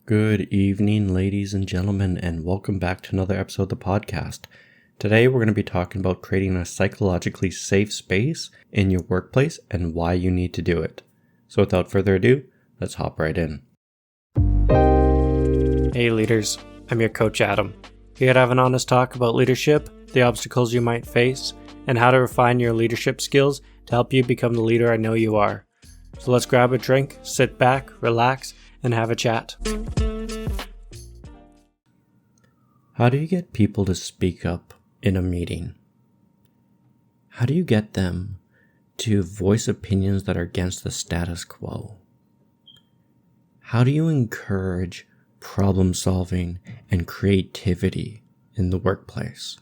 Good evening, ladies and gentlemen, and welcome back to another episode of the podcast. Today, we're going to be talking about creating a psychologically safe space in your workplace and why you need to do it. So without further ado, let's hop right in. Hey leaders, I'm your coach Adam, here to have an honest talk about leadership, the obstacles you might face, and how to refine your leadership skills to help you become the leader I know you are. So let's grab a drink, sit back, relax, and have a chat. How do you get people to speak up in a meeting? How do you get them to voice opinions that are against the status quo? How do you encourage problem solving and creativity in the workplace?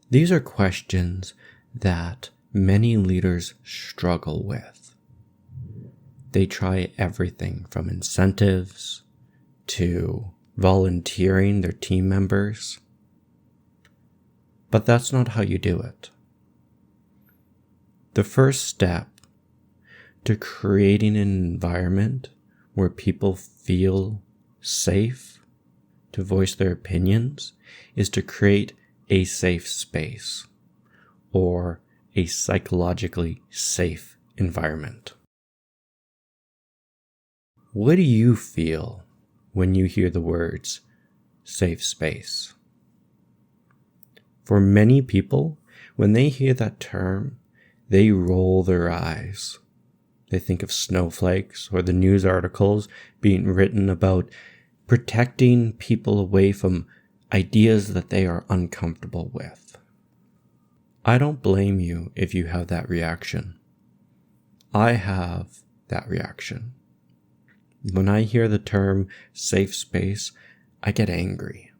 These are questions that many leaders struggle with. They try everything from incentives to volunteering their team members. But that's not how you do it. The first step to creating an environment where people feel safe to voice their opinions is to create a safe space or a psychologically safe environment. What do you feel when you hear the words safe space? For many people, when they hear that term, they roll their eyes. They think of snowflakes or the news articles being written about protecting people away from ideas that they are uncomfortable with. I don't blame you if you have that reaction. I have that reaction. When I hear the term safe space, I get angry.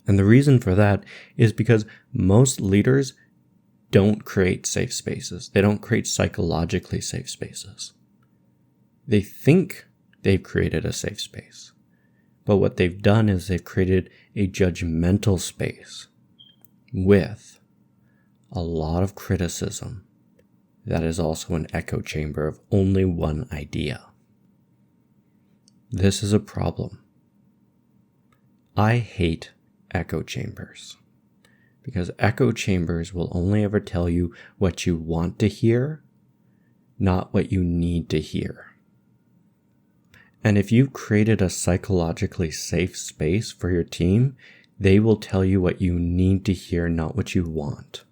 And the reason for that is because most leaders don't create safe spaces. They don't create psychologically safe spaces. They think they've created a safe space. But what they've done is they've created a judgmental space with a lot of criticism that is also an echo chamber of only one idea. This is a problem. I hate echo chambers because echo chambers will only ever tell you what you want to hear, not what you need to hear. And if you've created a psychologically safe space for your team, they will tell you what you need to hear, not what you want.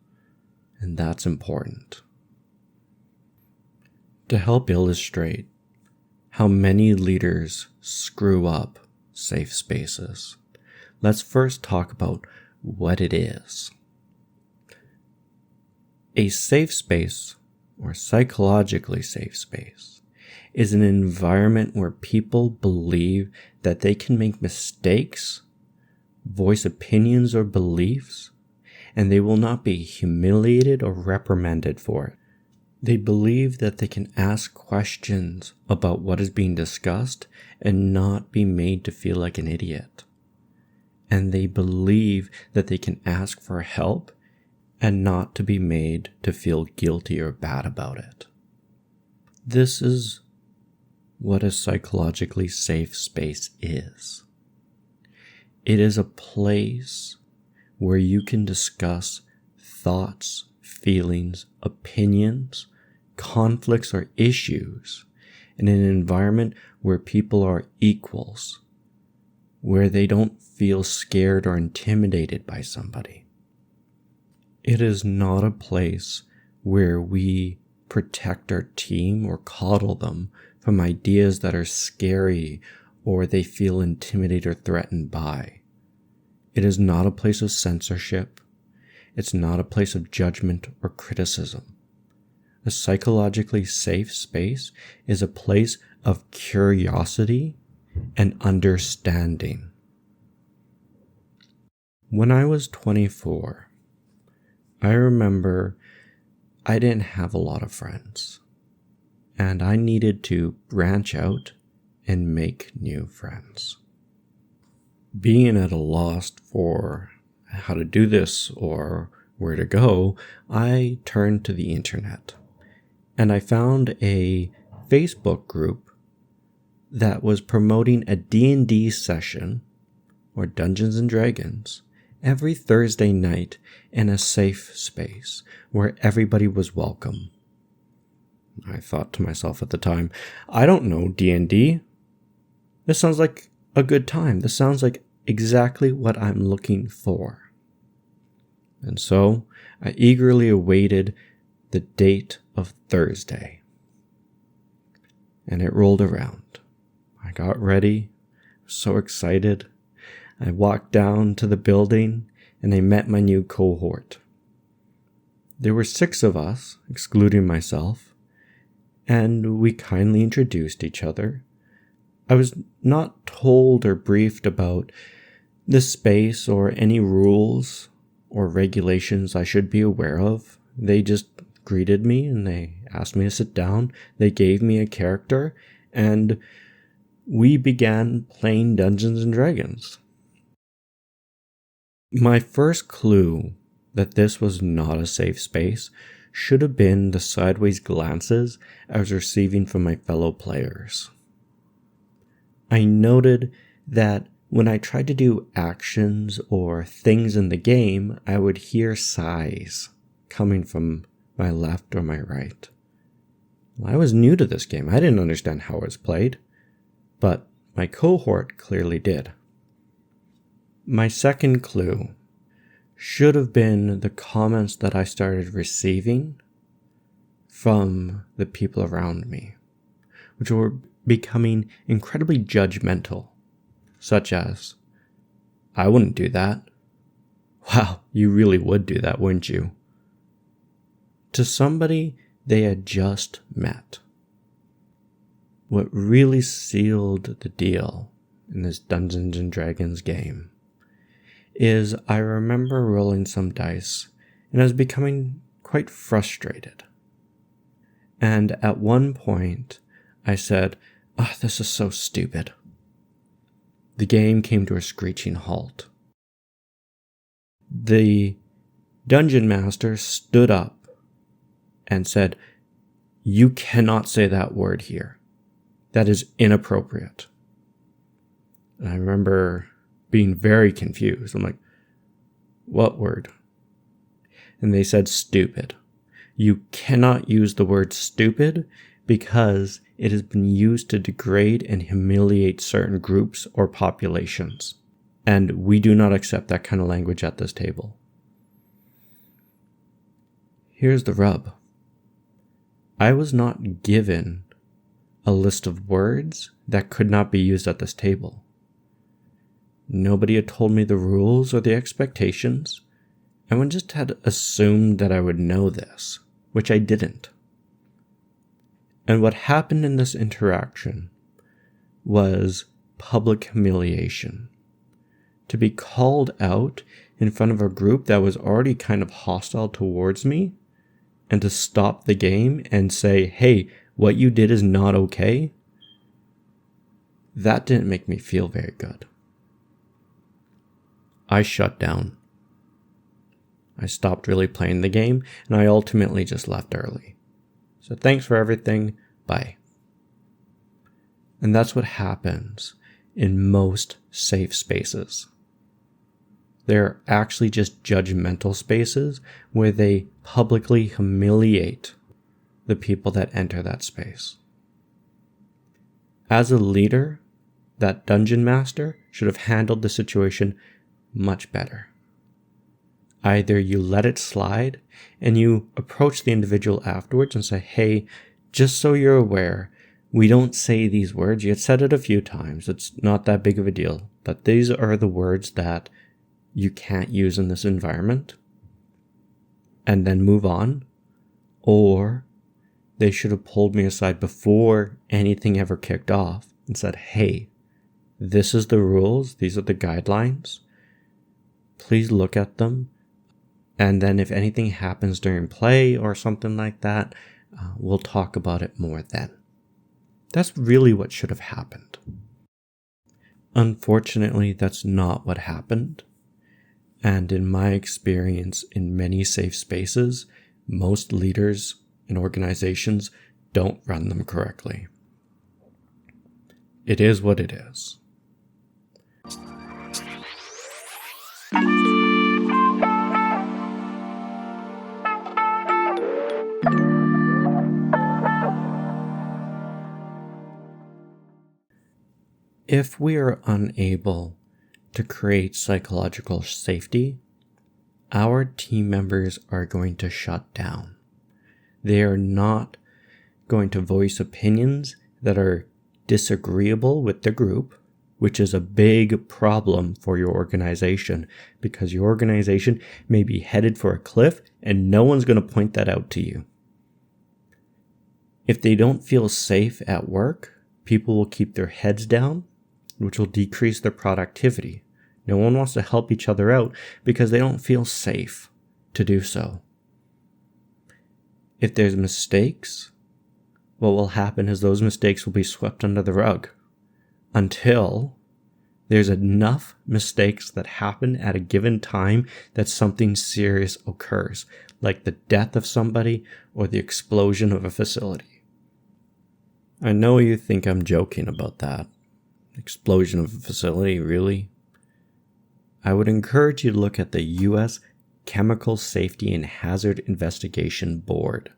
And that's important. To help illustrate how many leaders screw up safe spaces, let's first talk about what it is. A safe space, or psychologically safe space, is an environment where people believe that they can make mistakes, voice opinions or beliefs, and they will not be humiliated or reprimanded for it. They believe that they can ask questions about what is being discussed and not be made to feel like an idiot. And they believe that they can ask for help and not to be made to feel guilty or bad about it. This is what a psychologically safe space is. It is a place where you can discuss thoughts, feelings, opinions, conflicts, or issues in an environment where people are equals, where they don't feel scared or intimidated by somebody. It is not a place where we protect our team or coddle them from ideas that are scary or they feel intimidated or threatened by. It is not a place of censorship. It's not a place of judgment or criticism. A psychologically safe space is a place of curiosity and understanding. When I was 24, I remember I didn't have a lot of friends, and I needed to branch out and make new friends. Being at a loss for how to do this or where to go, I turned to the internet, and I found a Facebook group that was promoting a D&D session, or Dungeons and Dragons, every Thursday night in a safe space where everybody was welcome. I thought to myself at the time, I don't know D&D. This sounds like a good time. This sounds like exactly what I'm looking for. And so I eagerly awaited the date of Thursday. And it rolled around. I got ready, so excited. I walked down to the building and I met my new cohort. There were 6 of us, excluding myself, and we kindly introduced each other. I was not told or briefed about the space or any rules or regulations I should be aware of. They just greeted me and they asked me to sit down. They gave me a character and we began playing Dungeons and Dragons. My first clue that this was not a safe space should have been the sideways glances I was receiving from my fellow players. I noted that when I tried to do actions or things in the game, I would hear sighs coming from my left or my right. I was new to this game. I didn't understand how it was played, but my cohort clearly did. My second clue should have been the comments that I started receiving from the people around me, which were becoming incredibly judgmental, such as, I wouldn't do that. Wow, you really would do that, wouldn't you? To somebody they had just met. What really sealed the deal in this Dungeons and Dragons game is I remember rolling some dice and I was becoming quite frustrated. And at one point I said, this is so stupid. The game came to a screeching halt. The dungeon master stood up and said, you cannot say that word here. That is inappropriate. And I remember being very confused. I'm like, what word? And they said stupid. You cannot use the word stupid because it has been used to degrade and humiliate certain groups or populations. And we do not accept that kind of language at this table. Here's the rub. I was not given a list of words that could not be used at this table. Nobody had told me the rules or the expectations. Everyone just had assumed that I would know this, which I didn't. And what happened in this interaction was public humiliation. To be called out in front of a group that was already kind of hostile towards me, and to stop the game and say, hey, what you did is not okay, that didn't make me feel very good. I shut down. I stopped really playing the game, and I ultimately just left early. So thanks for everything, bye. And that's what happens in most safe spaces. They're actually just judgmental spaces where they publicly humiliate the people that enter that space. As a leader, that dungeon master should have handled the situation much better. Either you let it slide and you approach the individual afterwards and say, hey, just so you're aware, we don't say these words. You had said it a few times. It's not that big of a deal. But these are the words that you can't use in this environment. And then move on. Or they should have pulled me aside before anything ever kicked off and said, hey, this is the rules. These are the guidelines. Please look at them. And then if anything happens during play or something like that, we'll talk about it more then. That's really what should have happened. Unfortunately, that's not what happened. And in my experience in many safe spaces, most leaders and organizations don't run them correctly. It is what it is. If we are unable to create psychological safety, our team members are going to shut down. They are not going to voice opinions that are disagreeable with the group, which is a big problem for your organization because your organization may be headed for a cliff and no one's going to point that out to you. If they don't feel safe at work, people will keep their heads down, which will decrease their productivity. No one wants to help each other out because they don't feel safe to do so. If there's mistakes, what will happen is those mistakes will be swept under the rug until there's enough mistakes that happen at a given time that something serious occurs, like the death of somebody or the explosion of a facility. I know you think I'm joking about that. Explosion of a facility, really? I would encourage you to look at the U.S. Chemical Safety and Hazard Investigation Board.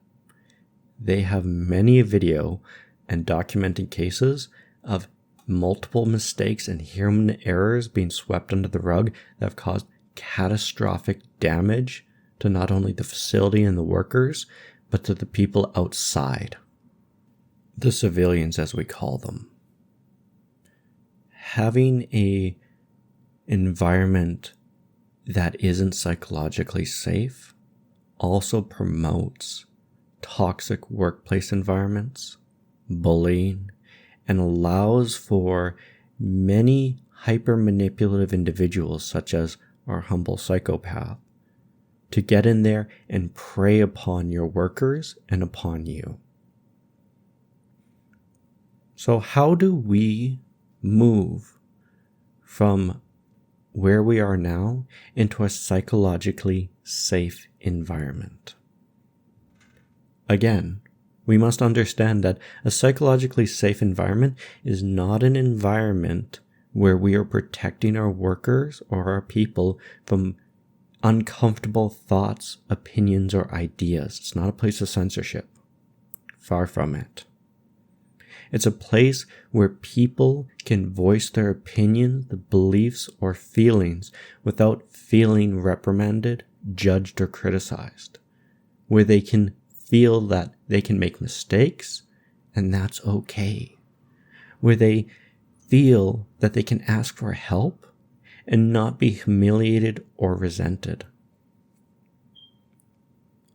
They have many video and documented cases of multiple mistakes and human errors being swept under the rug that have caused catastrophic damage to not only the facility and the workers, but to the people outside. The civilians, as we call them. Having a environment that isn't psychologically safe also promotes toxic workplace environments, bullying, and allows for many hyper-manipulative individuals, such as our humble psychopath, to get in there and prey upon your workers and upon you. So how do we move from where we are now into a psychologically safe environment? Again, we must understand that a psychologically safe environment is not an environment where we are protecting our workers or our people from uncomfortable thoughts, opinions, or ideas. It's not a place of censorship. Far from it. It's a place where people can voice their opinions, the beliefs, or feelings without feeling reprimanded, judged, or criticized. Where they can feel that they can make mistakes, and that's okay. Where they feel that they can ask for help and not be humiliated or resented.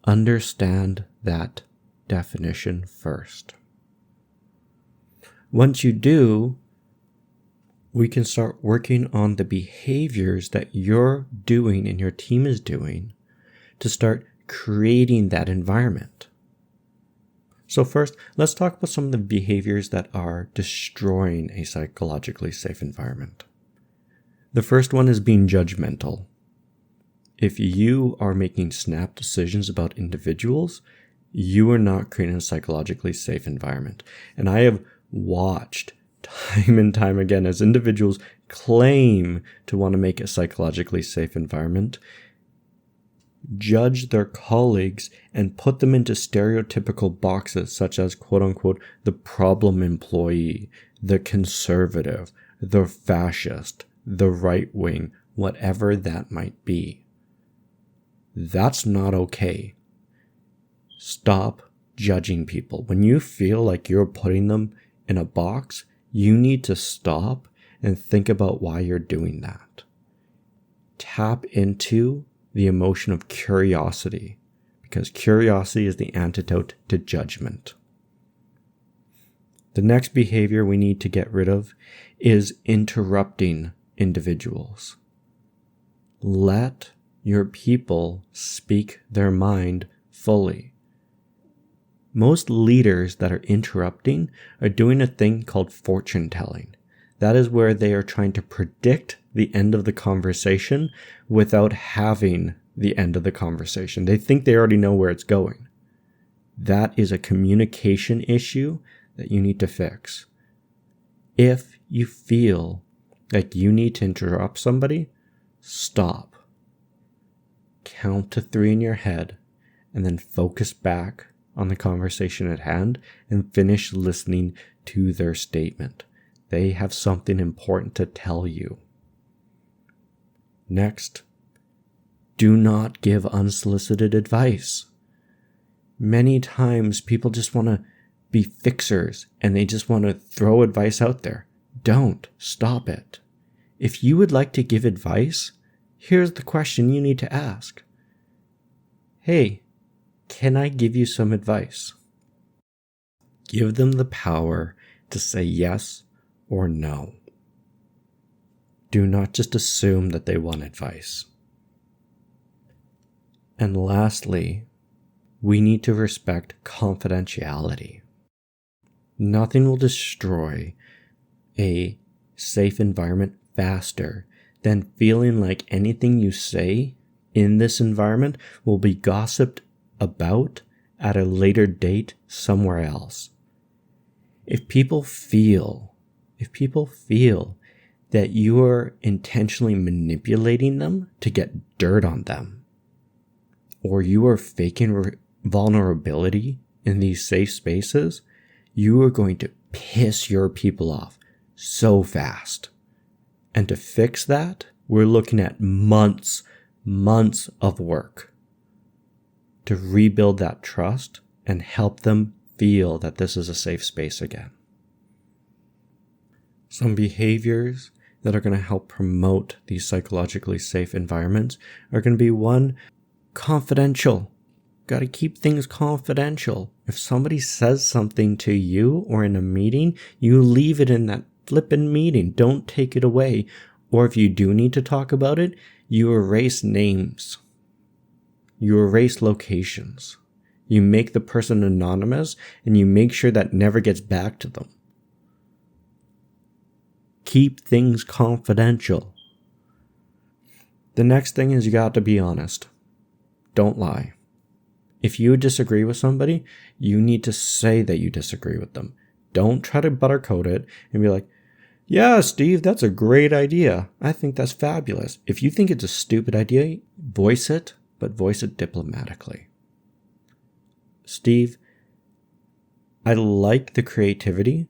Understand that definition first. Once you do, we can start working on the behaviors that you're doing and your team is doing to start creating that environment. So first, let's talk about some of the behaviors that are destroying a psychologically safe environment. The first one is being judgmental. If you are making snap decisions about individuals, you are not creating a psychologically safe environment. And I have watched time and time again as individuals claim to want to make a psychologically safe environment, judge their colleagues and put them into stereotypical boxes such as quote unquote the problem employee, the conservative, the fascist, the right wing, whatever that might be. That's not okay. Stop judging people. When you feel like you're putting them in a box, you need to stop and think about why you're doing that. Tap into the emotion of curiosity, because curiosity is the antidote to judgment. The next behavior we need to get rid of is interrupting individuals. Let your people speak their mind fully. Most leaders that are interrupting are doing a thing called fortune telling. That is where they are trying to predict the end of the conversation without having the end of the conversation. They think they already know where it's going. That is a communication issue that you need to fix. If you feel like you need to interrupt somebody, stop. Count to 3 in your head and then focus back on the conversation at hand and finish listening to their statement. They have something important to tell you. Next, do not give unsolicited advice. Many times people just want to be fixers and they just want to throw advice out there. Don't. Stop it. If you would like to give advice, here's the question you need to ask. Hey, can I give you some advice? Give them the power to say yes or no. Do not just assume that they want advice. And lastly, we need to respect confidentiality. Nothing will destroy a safe environment faster than feeling like anything you say in this environment will be gossiped about at a later date somewhere else. If people feel that you are intentionally manipulating them to get dirt on them, or you are faking vulnerability in these safe spaces, you are going to piss your people off so fast. And to fix that, we're looking at months of work to rebuild that trust and help them feel that this is a safe space again. Some behaviors that are going to help promote these psychologically safe environments are going to be 1, confidential. Got to keep things confidential. If somebody says something to you or in a meeting, you leave it in that flippin' meeting. Don't take it away. Or if you do need to talk about it, you erase names. You erase locations. You make the person anonymous and you make sure that never gets back to them. Keep things confidential. The next thing is you got to be honest. Don't lie. If you disagree with somebody, you need to say that you disagree with them. Don't try to buttercoat it and be like, yeah, Steve, that's a great idea. I think that's fabulous. If you think it's a stupid idea, voice it, but voice it diplomatically. Steve, I like the creativity.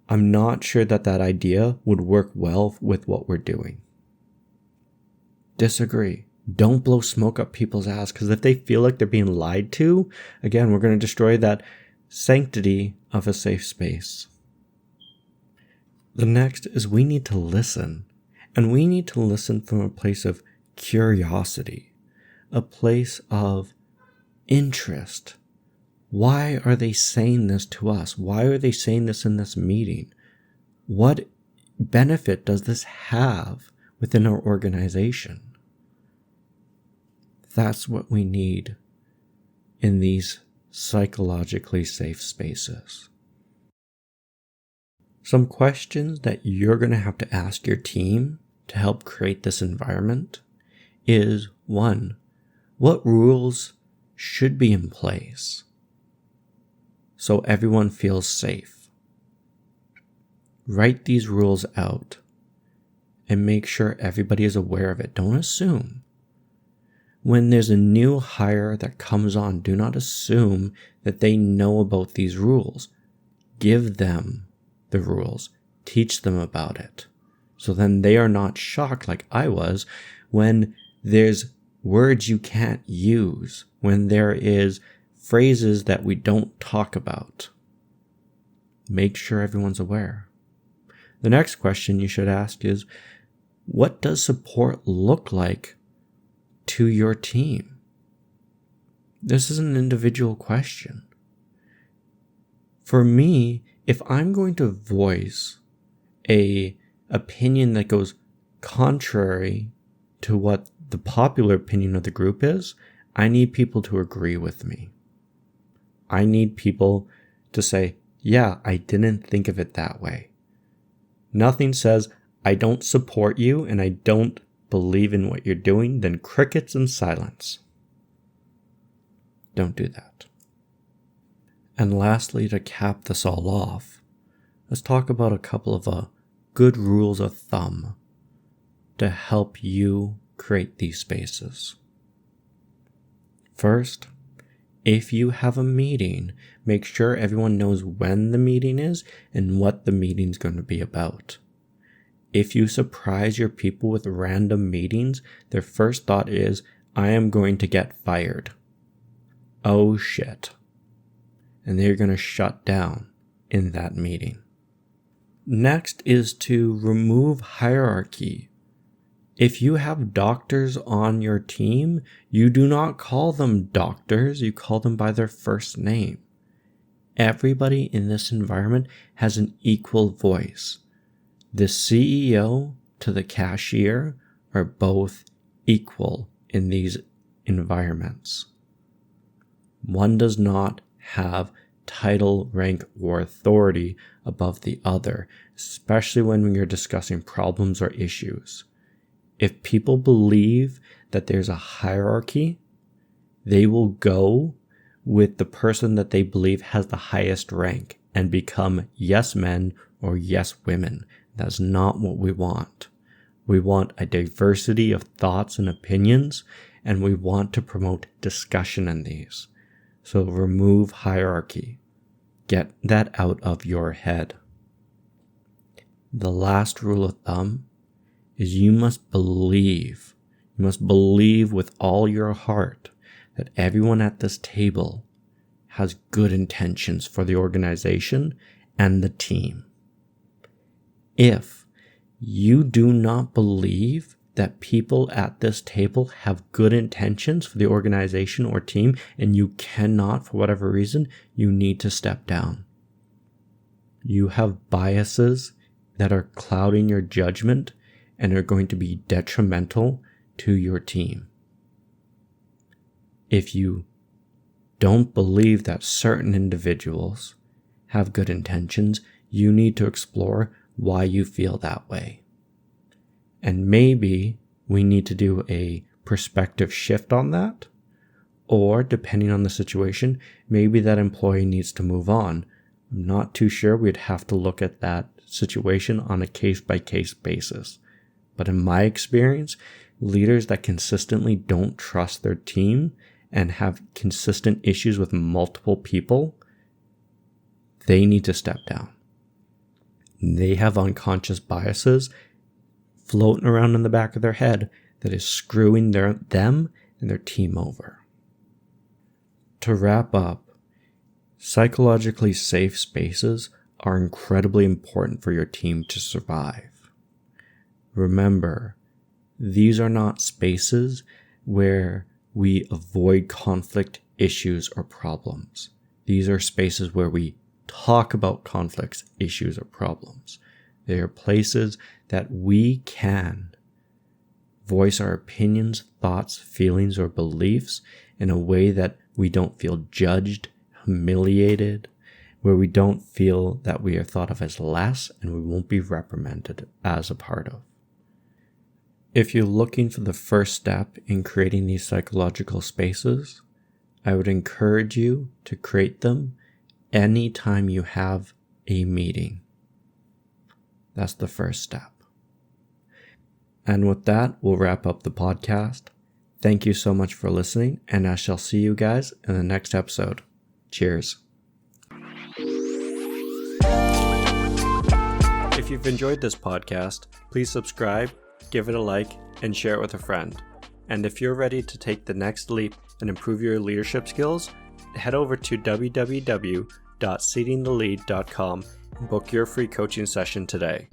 I'm not sure that idea would work well with what we're doing. Disagree. Don't blow smoke up people's ass, because if they feel like they're being lied to, again, we're going to destroy that sanctity of a safe space. The next is we need to listen, and we need to listen from a place of curiosity, a place of interest. Why are they saying this to us? Why are they saying this in this meeting? What benefit does this have within our organization? That's what we need in these psychologically safe spaces. Some questions that you're going to have to ask your team to help create this environment is 1, what rules should be in place so everyone feels safe? Write these rules out and make sure everybody is aware of it. Don't assume. When there's a new hire that comes on, do not assume that they know about these rules. Give them the rules. Teach them about it. So then they are not shocked like I was when there's words you can't use, when there is phrases that we don't talk about. Make sure everyone's aware. The next question you should ask is, what does support look like to your team? This is an individual question. For me, if I'm going to voice an opinion that goes contrary to what the popular opinion of the group is, I need people to agree with me. I need people to say, yeah, I didn't think of it that way. Nothing says, I don't support you and I don't believe in what you're doing, then crickets and silence. Don't do that. And lastly, to cap this all off, let's talk about a couple of good rules of thumb to help you create these spaces. First, if you have a meeting, make sure everyone knows when the meeting is and what the meeting's going to be about. If you surprise your people with random meetings, their first thought is, I am going to get fired. Oh shit. And they're going to shut down in that meeting. Next is to remove hierarchy. If you have doctors on your team, you do not call them doctors, you call them by their first name. Everybody in this environment has an equal voice. The CEO to the cashier are both equal in these environments. One does not have title, rank, or authority above the other, especially when you're discussing problems or issues. If people believe that there's a hierarchy, they will go with the person that they believe has the highest rank and become yes men or yes women. That's not what we want. We want a diversity of thoughts and opinions, and we want to promote discussion in these. So remove hierarchy. Get that out of your head. The last rule of thumb is you must believe with all your heart that everyone at this table has good intentions for the organization and the team. If you do not believe that people at this table have good intentions for the organization or team, and you cannot, for whatever reason, you need to step down. You have biases that are clouding your judgment and are going to be detrimental to your team. If you don't believe that certain individuals have good intentions, you need to explore why you feel that way. And maybe we need to do a perspective shift on that, or depending on the situation, maybe that employee needs to move on. I'm not too sure. We'd have to look at that situation on a case-by-case basis. But in my experience, leaders that consistently don't trust their team and have consistent issues with multiple people, they need to step down. They have unconscious biases floating around in the back of their head that is screwing them and their team over. To wrap up, psychologically safe spaces are incredibly important for your team to survive. Remember, these are not spaces where we avoid conflict, issues, or problems. These are spaces where we talk about conflicts, issues, or problems. They are places that we can voice our opinions, thoughts, feelings, or beliefs in a way that we don't feel judged, humiliated, where we don't feel that we are thought of as less and we won't be reprimanded as a part of. If you're looking for the first step in creating these psychological spaces, I would encourage you to create them anytime you have a meeting. That's the first step. And with that, we'll wrap up the podcast. Thank you so much for listening, and I shall see you guys in the next episode. Cheers. If you've enjoyed this podcast, please subscribe, give it a like, and share it with a friend. And if you're ready to take the next leap and improve your leadership skills, head over to www.seatingthelead.com and book your free coaching session today.